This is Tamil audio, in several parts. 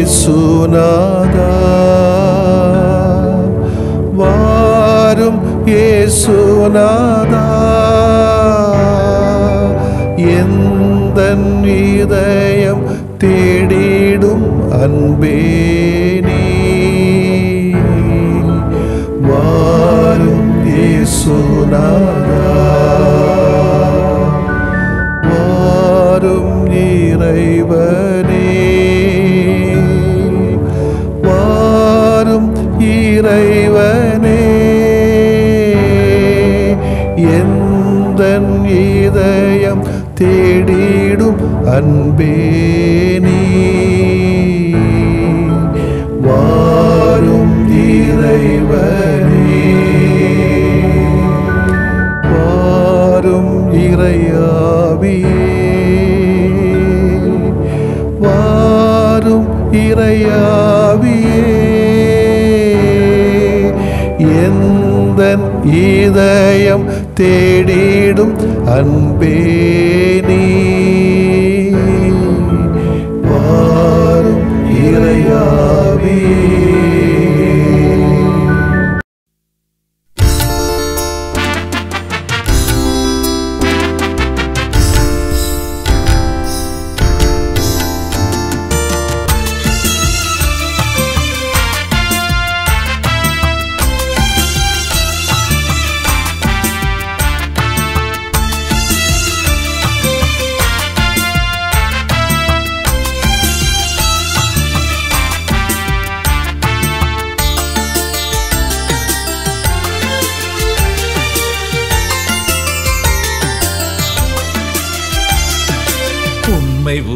இயேசுநாதா வாரும் இயேசுநாதா எந்தன் இதயம் தேடிடும் அன்பே நீ வாரும் இயேசுநாதா வாரும் இறைவனே வாரும் இறைவனே எந்தன் இதயம் தேடிடும் அன்பே நீ வாரும் இறைவனே வாரும் இறையாவியே வாரும் இறையாவியே எந்தன் இதயம் தேடிடும் அன்பே நீ வாரும் இறையாவியே.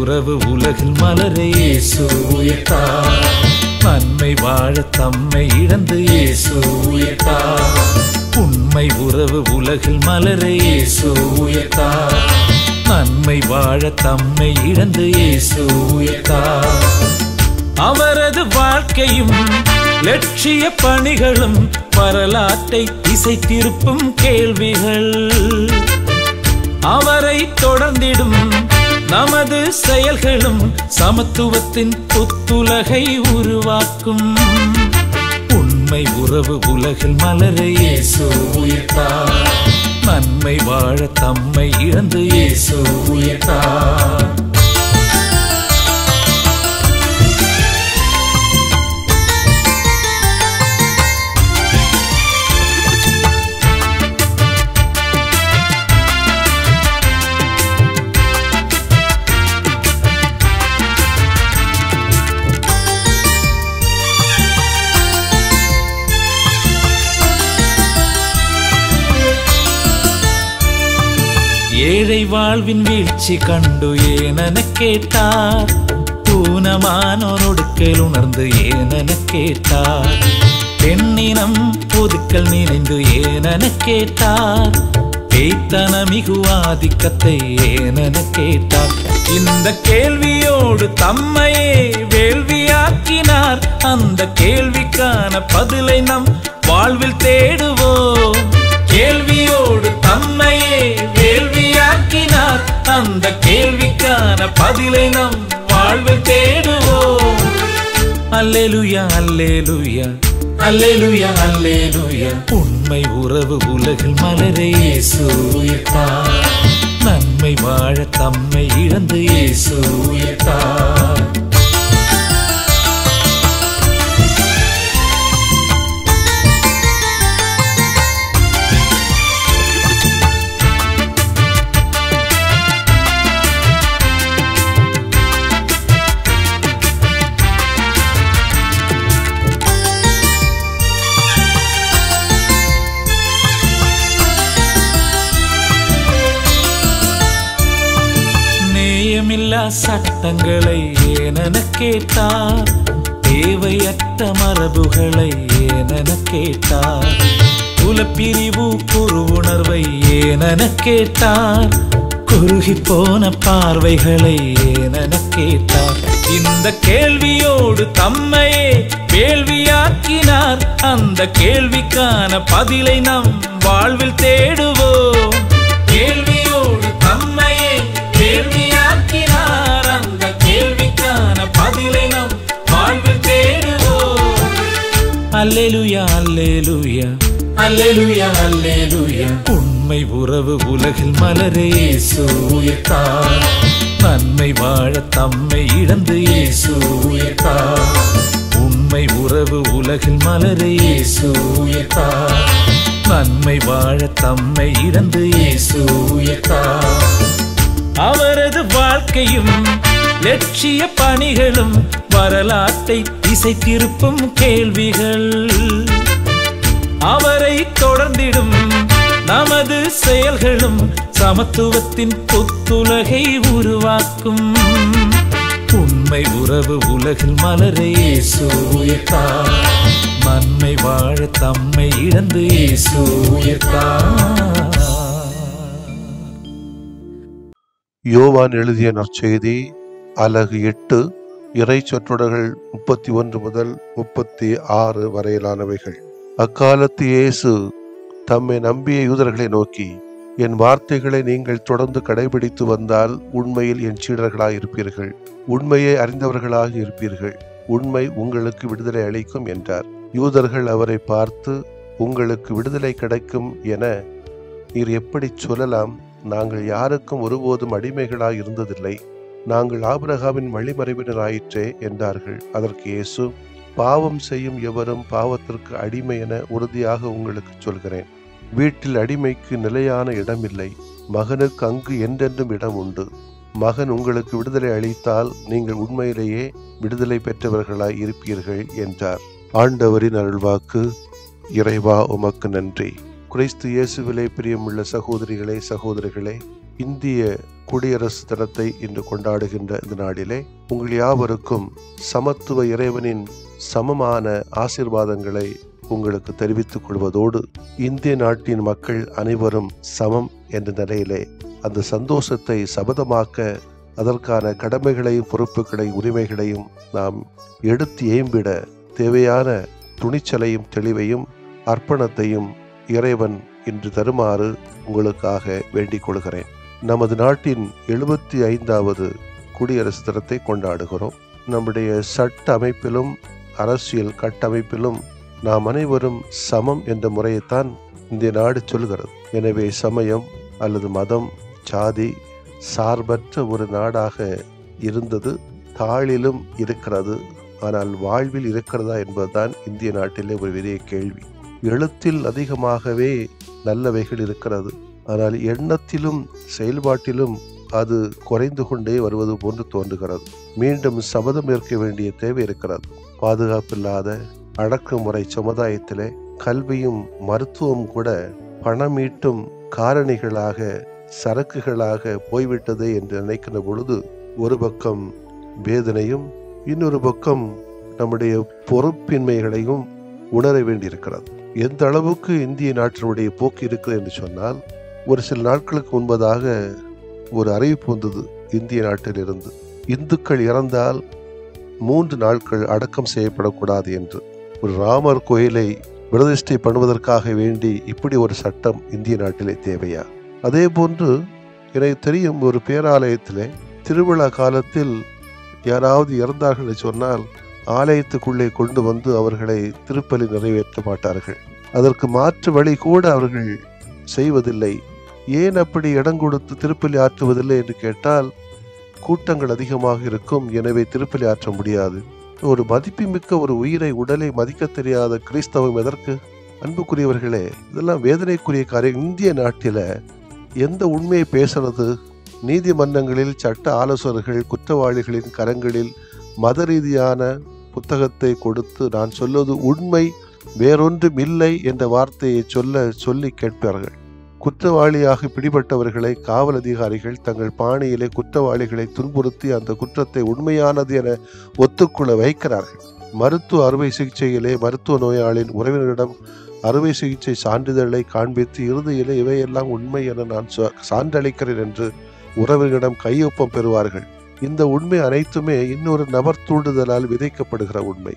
உறவு உலகில் மலர இயேசு உயர்த்தார் நன்மை வாழ தம்மை இழந்து இயேசு உயர்த்தார் உண்மை உறவு உலகில் மலர இயேசு உயர்த்தார் நன்மை வாழ தம்மை இழந்து இயேசு உயர்த்தார் அவரது வாழ்க்கையும் லட்சிய பணிகளும் வரலாற்றை திசை திருப்பும் கேள்விகள் அவரை தொடர்ந்திடும் நமது செயல்களும் சமத்துவத்தின் புத்துலகை உருவாக்கும் உண்மை உறவு உலகில் மலர இயேசு உயர்த்தார் நன்மை வாழ தம்மை இழந்து இயேசு உயர்த்தார் ஏழை வாழ்வின் வீழ்ச்சி கண்டு ஏனென கேட்டார் ஊனமானோர் ஒடுக்கல் உணர்ந்து ஏனென கேட்டார் பெண்ணினம் ஒதுக்கல் நினைந்து ஏனென கேட்டார் பேய்த்தன மிகு ஆதிக்கத்தை ஏனென கேட்டார் இந்த கேள்வியோடு தம்மையே வேள்வியாக்கினார் அந்த கேள்விக்கான பதிலை நம் வாழ்வில் தேடுவோம் கேள்வியோடு தம்மையே வேள்வியாக்கினார் அந்த கேள்விக்கான பதிலை நம் வாழ்வில் தேடுவோம் அல்லேலூயா அல்லேலூயா அல்லேலூயா அல்லேலூயா உண்மை உறவு உலகில் மலர இயேசு உயர்த்தார் நன்மை வாழ தம்மை இழந்து இயேசு உயர்த்தார் சட்டங்களை ஏனென கேட்டார் தேவையற்ற மரபுகளை ஏனென கேட்டார் குலப்பிரிவு குரு உணர்வை ஏனென கேட்டார் குறுகி போன பார்வைகளை ஏனென கேட்டார் இந்த கேள்வியோடு தம்மையே வேள்வியாக்கினார் அந்த கேள்விக்கான பதிலை நம் வாழ்வில் தேடுவோம் கேள்வியோடு தம்மையே வேள்வியாக்கினார் அந்த கேள்விக்கான பதிலை நம் அல்லேலூயா அல்லேலூயா அல்லேலூயா அல்லேலூயா. உண்மை உறவு உலகில் மலரே இயேசு உயிர்த்தார். நன்மை வாழ தம்மை இழந்து இயேசு உயிர்த்தார். உண்மை உறவு உலகில் மலரே இயேசு உயிர்த்தார். நன்மை வாழ தம்மை இழந்து இயேசு உயிர்த்தார். அவரது வாழ்க்கையும் லட்சிய பணிகளும் வரலாற்றை திசை திருப்பும் கேள்விகள். அவரை தொடர்ந்திடும் நமது செயல்களும் சமத்துவத்தின் புத்துலகை உருவாக்கும். உண்மை உறவு உலகில் மலரே இயேசு உயிர்த்தார். நன்மை வாழ தம்மை இழந்து இயேசு உயிர்த்தார். யோவான் எழுதிய நற்செய்தி அலகு 8 இறை சொற்றொடர்கள் 31 முதல் 36 வரையிலானவைகள். அக்காலத்து இயேசு தம்மை நம்பிய யூதர்களை நோக்கி, என் வார்த்தைகளை நீங்கள் தொடர்ந்து கடைபிடித்து வந்தால் உண்மையில் என் சீடர்களாக இருப்பீர்கள், உண்மையை அறிந்தவர்களாக இருப்பீர்கள், உண்மை உங்களுக்கு விடுதலை அளிக்கும் என்றார். யூதர்கள் அவரை பார்த்து, உங்களுக்கு விடுதலை கிடைக்கும் என நீர் எப்படி சொல்லலாம்? நாங்கள் யாருக்கும் ஒருபோதும் அடிமைகளாக இருந்ததில்லை, நாங்கள் ஆபிரகாமின் வழிமரபினராயிற்றே என்றார்கள். அதற்கு இயேசு, பாவம் செய்யும் எவரும் பாவத்திற்கு அடிமை என உறுதியாக உங்களுக்கு சொல்கிறேன். வீட்டில் அடிமைக்கு நிலையான இடமில்லை, மகனுக்கு அங்கு என்றென்றும் இடம் உண்டு. மகன் உங்களுக்கு விடுதலை அளித்தால் நீங்கள் உண்மையிலேயே விடுதலை பெற்றவர்களாய் இருப்பீர்கள் என்றார். ஆண்டவரின் அருள்வாக்கு. இறைவா உமக்கு நன்றி. கிறிஸ்து இயேசுவிலே பிரியமுள்ள சகோதரிகளே சகோதரிகளே, இந்திய குடியரசு தினத்தை இன்று கொண்டாடுகின்ற இந்த நாளிலே உங்கள் யாவருக்கும் சமத்துவ இறைவனின் சமமான ஆசீர்வாதங்களை உங்களுக்கு தெரிவித்துக் கொள்வதோடு, இந்திய நாட்டின் மக்கள் அனைவரும் சமம் என்ற நிலையிலே அந்த சந்தோஷத்தை சபதமாக்க அதற்கான கடமைகளையும் பொறுப்புகளையும் உரிமைகளையும் நாம் எடுத்து ஏம்பிட தேவையான துணிச்சலையும் தெளிவையும் அர்ப்பணத்தையும் இறைவன் இன்று தருமாறு உங்களுக்காக வேண்டிக் கொள்கிறேன். நமது நாட்டின் 75வது குடியரசு தினத்தை கொண்டாடுகிறோம். நம்முடைய சட்ட அமைப்பிலும் அரசியல் கட்டமைப்பிலும் நாம் அனைவரும் சமம் என்ற முறையைத்தான் இந்த நாடு சொல்கிறது. எனவே சமயம் அல்லது மதம் சாதி சார்பற்ற ஒரு நாடாக இருந்தது தாளிலும் இருக்கிறது, ஆனால் வாழ்வில் இருக்கிறதா என்பதுதான் இந்திய நாட்டிலே ஒரு பெரிய கேள்வி. எழுத்தில் அதிகமாகவே நல்லவைகள் இருக்கிறது, ஆனால் எண்ணத்திலும் செயல்பாட்டிலும் அது குறைந்து கொண்டே வருவது போன்று தோன்றுகிறது. மீண்டும் சபதம் ஏற்க வேண்டிய தேவை இருக்கிறது. பாதுகாப்பில்லாத அடக்குமுறை சமுதாயத்திலே கல்வியும் மருத்துவம் கூட பணமீட்டும் காரணிகளாக சரக்குகளாக போய்விட்டது என்று நினைக்கிற பொழுது ஒரு பக்கம் வேதனையும் இன்னொரு பக்கம் நம்முடைய பொறுப்பின்மைகளையும் உணர வேண்டியிருக்கிறது. எந்த அளவுக்கு இந்திய நாட்டினுடைய போக்கு இருக்கிறது என்று சொன்னால், ஒரு சில நாட்களுக்கு முன்பதாக ஒரு அறிவிப்பு வந்தது இந்திய நாட்டிலிருந்து, இந்துக்கள் இறந்தால் 3 நாட்கள் அடக்கம் செய்யப்படக்கூடாது என்று. ஒரு ராமர் கோயிலை பிரதிஷ்டை பண்ணுவதற்காக வேண்டி இப்படி ஒரு சட்டம் இந்திய நாட்டிலே தேவையா? அதே போன்று எனக்கு தெரியும், ஒரு பேராலயத்திலே திருவிழா காலத்தில் யாராவது இறந்தார்கள் சொன்னால் ஆலயத்துக்குள்ளே கொண்டு வந்து அவர்களை திருப்பலி நிறைவேற்ற மாட்டார்கள். அதற்கு மாற்று வழி கூட அவர்கள் செய்வதில்லை. ஏன் அப்படி இடம் கொடுத்து திருப்பலி ஆற்றுவதில்லை என்று கேட்டால், கூட்டங்கள் அதிகமாக இருக்கும், எனவே திருப்பலி ஆற்ற முடியாது. ஒரு மதிப்புமிக்க ஒரு உயிரை உடலை மதிக்க தெரியாத கிறிஸ்தவம் எதற்கு? அன்புக்குரியவர்களே, இதெல்லாம் வேதனைக்குரிய காரியம். இந்திய நாட்டில் எந்த உண்மையை பேசுறது? நீதிமன்றங்களில் சட்ட ஆலோசகர்கள் குற்றவாளிகளின் கரங்களில் மத ரீதியான புத்தகத்தை கொடுத்து நான் சொல்வது உண்மை வேறொன்றும் இல்லை என்ற வார்த்தையை சொல்லி கேட்பார்கள். குற்றவாளியாக பிடிபட்டவர்களை காவல் அதிகாரிகள் தங்கள் பாணியிலே குற்றவாளிகளை துன்புறுத்தி அந்த குற்றத்தை உண்மையானது என ஒத்துக்கொள்ள வைக்கிறார்கள். மருத்துவ அறுவை சிகிச்சையிலே மருத்துவ நோயாளியின் உறவினரிடம் அறுவை சிகிச்சை சான்றிதழை காண்பித்து இறுதியிலே இவையெல்லாம் உண்மை என நான் சான்றளிக்கிறேன் என்று உறவினரிடம் கையொப்பம் பெறுவார்கள். இந்த உண்மை அனைத்துமே இன்னொரு நபர் தூண்டுதலால் விதைக்கப்படுகிற உண்மை.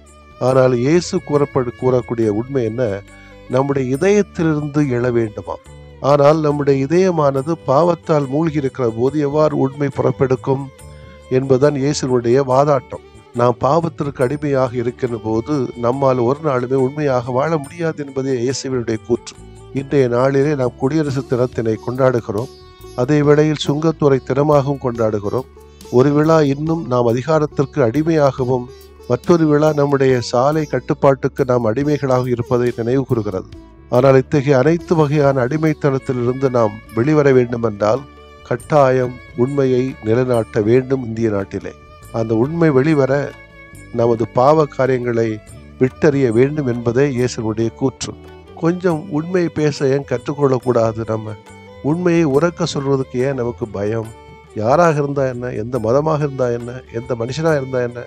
ஆனால் இயேசு கூறக்கூடிய உண்மை என்ன? நம்முடைய இதயத்திலிருந்து எழ வேண்டுமா? ஆனால் நம்முடைய இதயமானது பாவத்தால் மூழ்கி இருக்கிற போது எவ்வாறு உண்மை புறப்பெடுக்கும் என்பதுதான் இயேசுனுடைய வாதாட்டம். நாம் பாவத்திற்கு அடிமையாக இருக்கின்ற போது நம்மால் ஒரு நாளுமே உண்மையாக வாழ முடியாது என்பதே இயேசுவினுடைய கூற்று. இன்றைய நாளிலே நாம் குடியரசு தினத்தினை கொண்டாடுகிறோம். அதே வேளையில் சுங்கத்துறை தினமாகவும் கொண்டாடுகிறோம். ஒரு விழா இன்னும் நாம் அதிகாரத்திற்கு அடிமையாகவும், மற்றொரு விழா நம்முடைய சாலை கட்டுப்பாட்டுக்கு நாம் அடிமைகளாக இருப்பதை நினைவு கூறுகிறது. ஆனால் இத்தகைய அனைத்து வகையான அடிமைத்தனத்திலிருந்து நாம் வெளிவர வேண்டுமென்றால் கட்டாயம் உண்மையை நிலைநாட்ட வேண்டும். இந்திய நாட்டிலே அந்த உண்மை வெளிவர நமது பாவ காரியங்களை விட்டறிய வேண்டும் என்பதே இயேசுனுடைய கூற்று. கொஞ்சம் உண்மை பேச ஏன் கற்றுக்கொள்ளக்கூடாது? நம்ம உண்மையை உறக்க சொல்றதுக்கு ஏன் நமக்கு பயம்? யாராக இருந்தா என்ன, எந்த மதமாக இருந்தா என்ன, எந்த மனுஷனாக இருந்தா என்ன,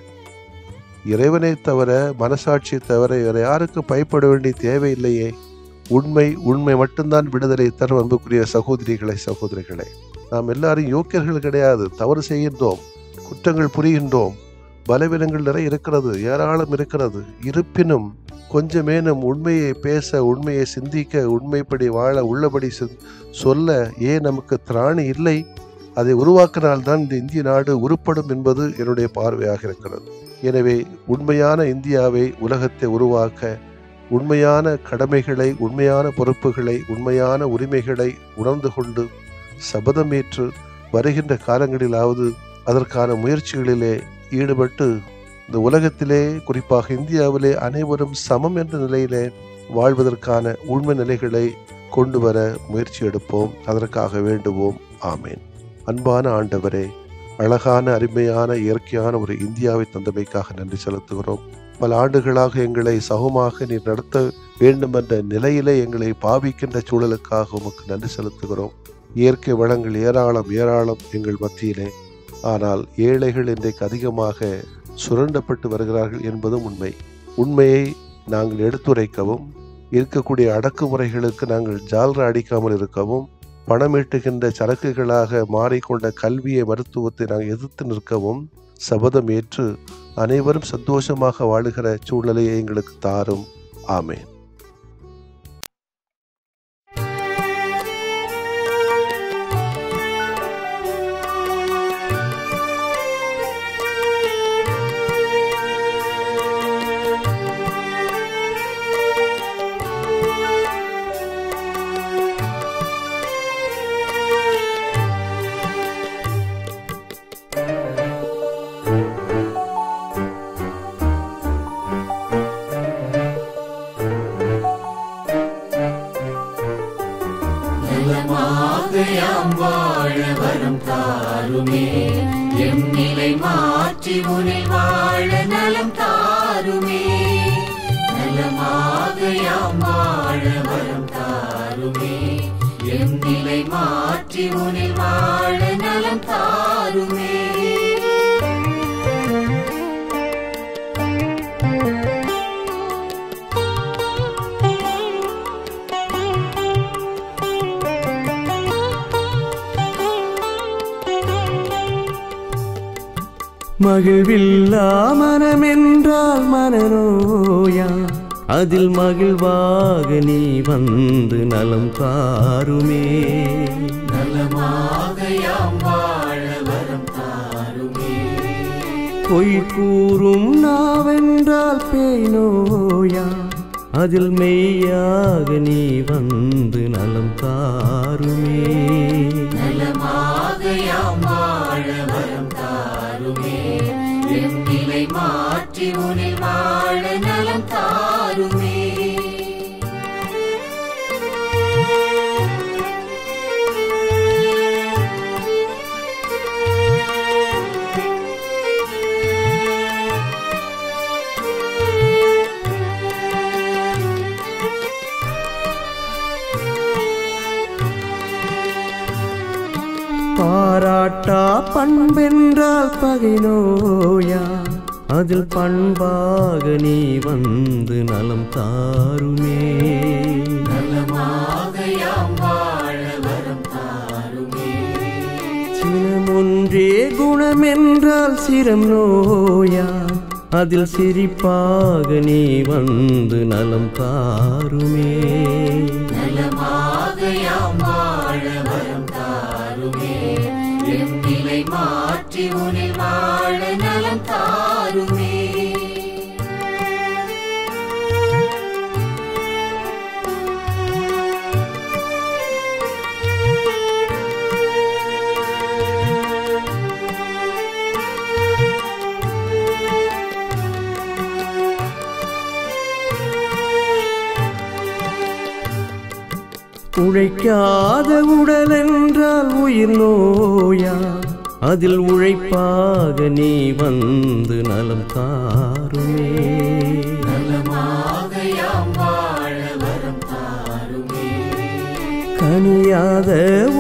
இறைவனை தவிர, மனசாட்சியை தவிர வேற யாருக்கு பயப்பட வேண்டிய தேவையில்லையே. உண்மை மட்டும்தான் விடுதலை தரும். அன்புக்குரிய சகோதரிகளை, சகோதரிகளே, நாம் எல்லாரும் யோக்கியர்கள் கிடையாது. தவறு செய்கின்றோம், குற்றங்கள் புரிகின்றோம், பலவீனங்கள் நிறைய இருக்கிறது, ஏராளம் இருக்கிறது. இருப்பினும் கொஞ்சமேனும் உண்மையை பேச, உண்மையை சிந்திக்க, உண்மைப்படி வாழ, உள்ளபடி சொல்ல ஏன் நமக்கு திராணி இல்லை? அதை உருவாக்கினால்தான் இந்த இந்திய நாடு உருப்படும் என்பது என்னுடைய பார்வையாக இருக்கிறது. எனவே உண்மையான இந்தியாவை உலகத்தை உருவாக்க உண்மையான கடமைகளை, உண்மையான பொறுப்புகளை, உண்மையான உரிமைகளை உணர்ந்து கொண்டு சபதமேற்று வருகின்ற காலங்களிலாவது அதற்கான முயற்சிகளிலே ஈடுபட்டு இந்த உலகத்திலே, குறிப்பாக இந்தியாவிலே அனைவரும் சமம் என்ற நிலையிலே வாழ்வதற்கான உண்மை நிலைகளை கொண்டு வர முயற்சி எடுப்போம். அதற்காக வேண்டுவோம். ஆமேன். அன்பான ஆண்டவரே, அழகான, அருமையான, இயற்கையான ஒரு இந்தியாவை தந்தமைக்காக நன்றி செலுத்துகிறோம். பல ஆண்டுகளாக எங்களை சமமாக நீர் நடத்த வேண்டும் என்ற நிலையிலே எங்களை பாவிக்கின்ற சூழலுக்காக உமக்கு நன்றி செலுத்துகிறோம். இயற்கை வளங்கள் ஏராளம் ஏராளம் எங்கள் மத்தியிலே. ஆனால் ஏழைகள் இன்றைக்கு அதிகமாக சுரண்டப்பட்டு வருகிறார்கள் என்பதும் உண்மை. உண்மையை நாங்கள் எடுத்துரைக்கவும், இருக்கக்கூடிய அடக்குமுறைகளுக்கு நாங்கள் ஜால்ரா அடிக்காமல் இருக்கவும், பணமீட்டுகின்ற சரக்குகளாக மாறிக்கொண்ட கல்வியை, மருத்துவத்தை நாங்கள் எதிர்த்து நிற்கவும் சபதம் ஏற்று அனைவரும் சந்தோஷமாக வாழுகிற சூழ்நிலையை எங்களுக்கு தாரும். ஆமேன். வாழ வரம் தாருமே, எம் நிலை மாற்றி உனில் வாழ நலம் தாருமே. நலமாக யாம் வாழ வரம் தாருமே, எம் நிலை மாற்றி உனில் வாழ நலம் தாருமே. மகிழ்வில்லா மனமென்றால் மனநோயா, அதில் மகிழ்வாக நீ வந்து நலம் தாருமே. நலமாக யாம் வாழ வரம் தாருமே. பொய் கூறும் நாவென்றால் பேய் நோயா, அதில் மெய்யாக நீ வந்து நலம் தாருமே. நலமாக யாம் வாழ வரம் தாருமே, எம் நிலை மாற்றி உனில் வாழ நலம் தாருமே. பாராட்டா பண்பென்றால் பகை நோயா, அதில் பண்பாக நீ வந்து நலம் தாருமே. நலமாக யாம் வாழ வரம் தாருமே. சினமொன்றே குணமென்றால் சிரம் நோயா, அதில் சிரிப்பாக நீ வந்து நலம் தாருமே. நலமாக யாம் வாழ வரம் தாருமே, எம் நிலை மாற்றி உனில் வாழ நலம் தாருமே. உழைக்காத உடல் என்றால் உயிர் நோயா, அதில் உழைப்பாக நீ வந்து நலம் தாருமே. கனியாத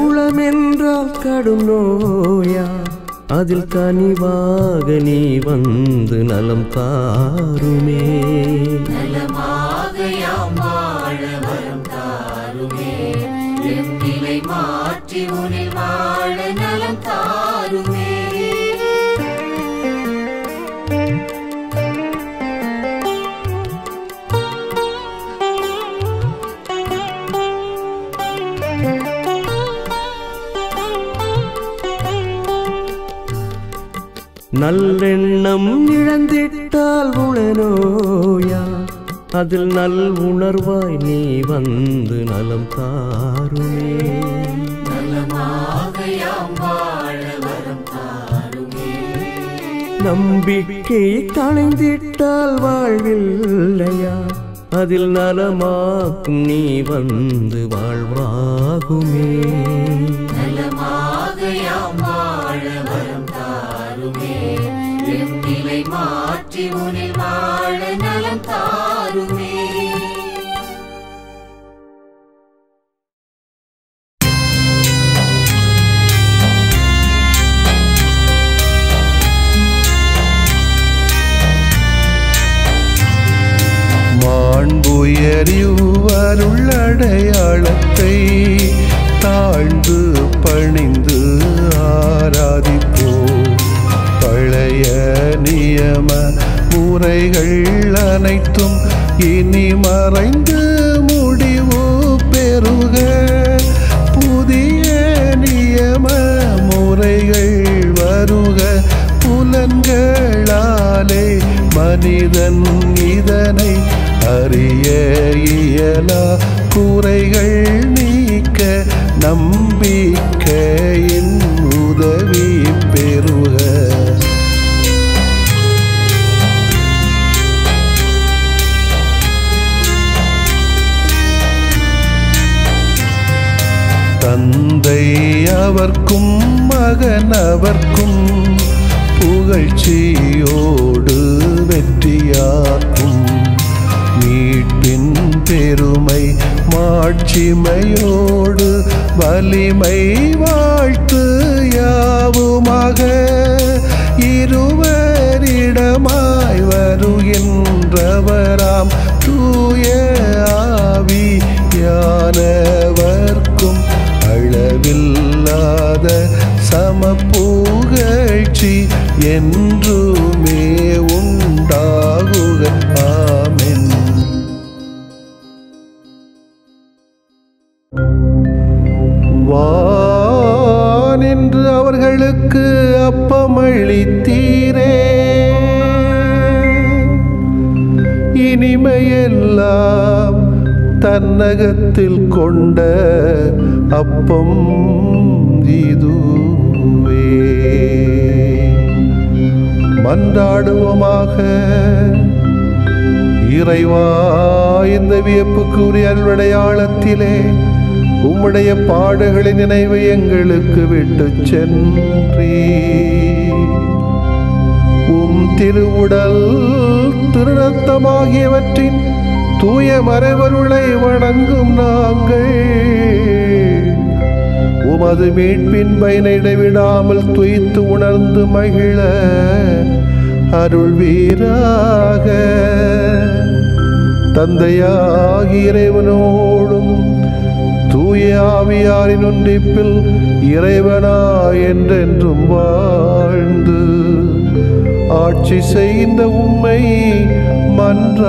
உளம் என்றால் கடும் நோயா, அதில் கனிவாக நீ வந்து நலம் தாருமே. மாற்றி உனில் வாழ நலம் தாருமே. நல்லெண்ணம் இழந்திட்டால் உளநோயா, அதில் நல் உணர்வாய் நீ வந்து நலம் தாருமே. நம்பிக்கை களைந்திட்டால் வாழ்வில்லையா, அதில் நலமாக்கும் நீ வந்து வாழ்வாகுமே. மாற்றி உனில் வாழ நலம் தாருமே. மாண்புயரிவருள்ளடையாளத்தை தாழ்ந்து பணிந்து ஆராதிப்போம். பழைய நியம முறைகள் அனைத்தும் இனி மறைந்து முடிவு பெறுக. புதிய நியம முறைகள் வருக. புலன்களாலே மனிதன் இதனை அறிய இயலா. குறைகள் நீக்க நம்பிக்கையின் உதவி பெறுக. தந்தை அவர்க்கும் மகன் அவர்க்கும் புகழ்ச்சியோடு வெற்றியாக்கும். மீட்பின் பெருமை மாட்சிமையோடு வலிமை வாழ்த்து யாவுமாக. இருவரிடமாய் வருகின்றவராம் தூய ஆவியானவர்க்கும் அளவில்லாத சமப்புகழ்ச்சி என்றுமே உண்டாகுக. ஆமென். வானின்று அவர்களுக்கு அப்பமளித்தீரே, இனிமையெல்லாம் தன்னகத்தில் கொண்ட அப்பம் இதுவே. மன்றாடுவோமாக. இறைவா, இந்த வியப்புக்குரிய அருளடையாளத்திலே உம்முடைய பாடுகளின் நினைவை எங்களுக்கு விட்டு சென்றீ. உம் திருவுடல் திருரத்தமாகியவற்றின் தூய மறைபொருளை வணங்கும் நாங்கள் உமது மீட்பின் பயனை இடைவிடாமல் துய்த்து உணர்ந்து மகிழ அருள்வீராக. தந்தையாகி இறைவனோடும் தூய ஆவியாரின் ஒன்றிப்பில் இறைவனா என்றென்றும் வாழ்ந்து ஆட்சி செய்கின்ற உம்மை மன்றாடுகிறோம்.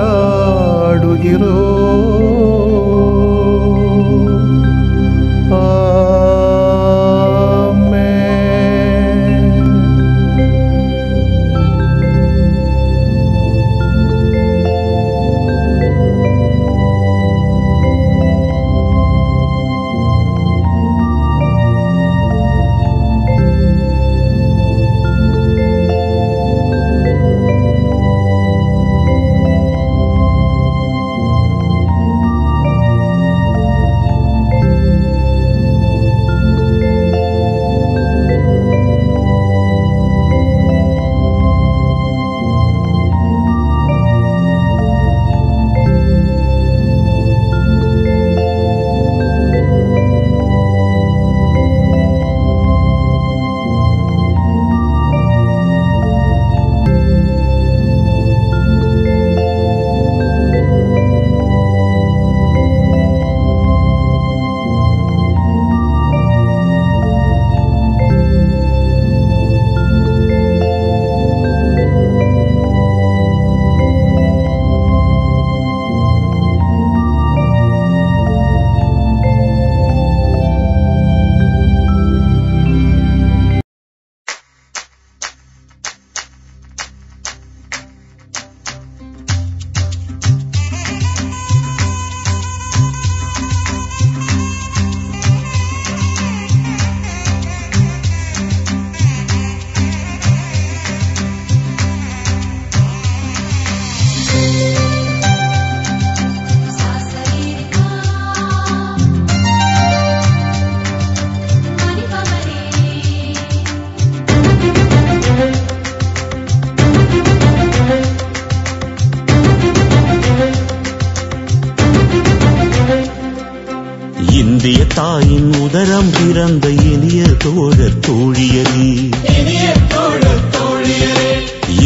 பிறந்த இனிய தோழர் தோழியரே,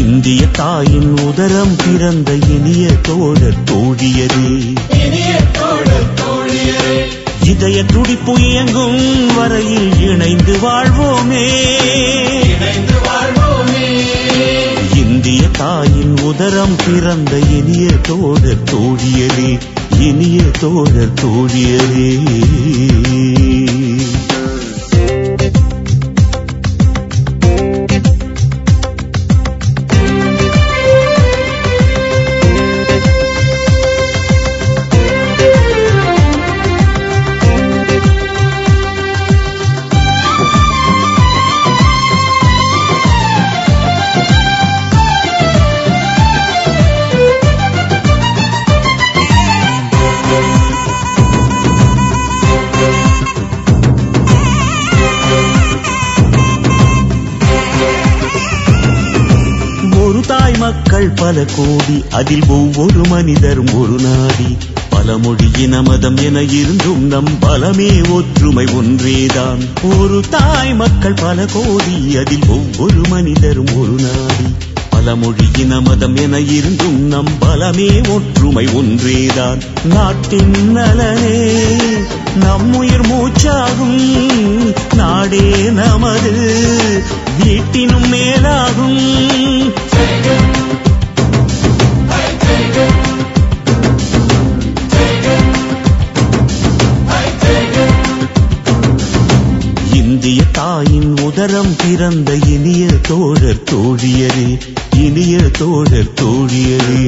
இந்திய தாயின் உதரம் பிறந்த இனிய தோழர் தோழியரே, இதய துடிப்பு இயங்கும் வரையில் இணைந்து வாழ்வோமே, இந்திய தாயின் உதரம் பிறந்த இனிய தோழர் தோழியரே, இனிய தோழர் தோழியரே. மக்கள் பல கோடி, அதில் ஒவ்வொரு மனிதரும் ஒரு நாடி, பல மொழி இன மதம் என இருந்தும் நம் பலமே ஒற்றுமை ஒன்றேதான். ஒரு தாய் மக்கள் பல கோடி, அதில் ஒவ்வொரு மனிதரும் ஒரு நாடி, பல மொழி இன மதம் என இருந்தும் நம் பலமே ஒற்றுமை ஒன்றேதான். நாட்டின் நலனே நம்முயிர் மூச்சாகும், நாடே நமது வீட்டினும் மேலாகும். இந்திய தாயின் உதரம் பிறந்த இனிய தோழர் தோழியரே, இனிய தோழர் தோழியரே.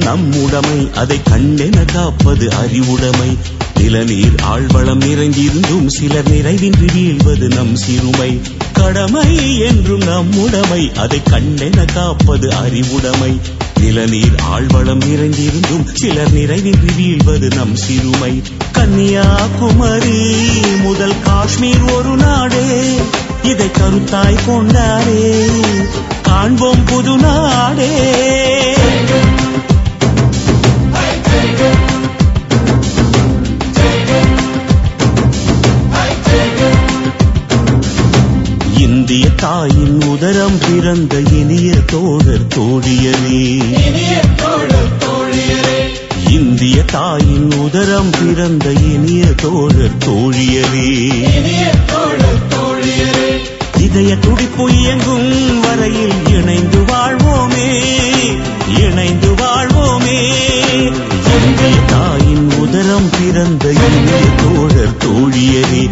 நம்முடைமை, அதை கண்டென காப்பது அறிவுடைமை. நிலநீர் ஆழ்வளம் நிறைந்திருந்தும் சிலர் நிறைவின்றி வீழ்வது நம் சிறுமை. கடமை என்றும் நம்முடைமை, அதை கண்டென காப்பது அறிவுடைமை. நிலநீர் ஆழ்வளம் நிறைந்திருந்தும் சிலர் நிறைவின்றி வீழ்வது நம் சிறுமை. கன்னியாகுமரி முதல் காஷ்மீர் ஒரு நாடே, இதை கருத்தாய் கொண்டாரே காண்போம் புது நாடே. இந்திய தாயின் உதரம் பிறந்த இனிய தோழர் தோழியரே, இந்திய தாயின் உதரம் பிறந்த இனிய தோழர் தோழியரே, இதய துடிப்பு இயங்கும் வரையில் இணைந்து வாழ்வோமே, இணைந்து வாழ்வோமே. இந்திய தாயின் உதரம் பிறந்த இனிய தோழர் தோழியரே,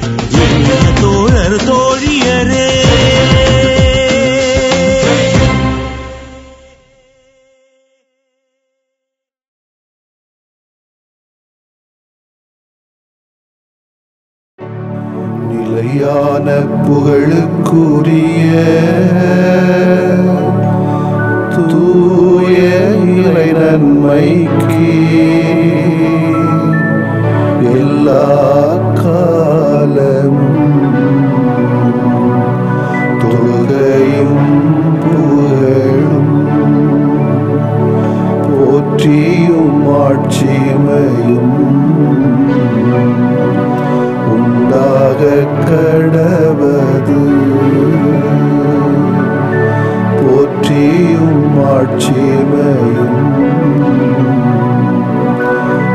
இனிய தோழர் தோழியரே. நிலையான புகழுக்குரிய தூய இறை நன்மைக்கு எல்லா காலமும் தொழுகையும் புகழும் போற்றியும் ஆட்சிமையும் உண்டாக கடவது. போற்றியும் ஆட்சிமையும்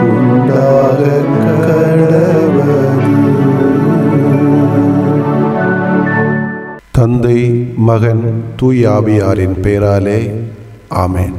உண்டாக கடவது. தந்தை, மகன், தூய ஆவியாரின் பெயராலே ஆமென்.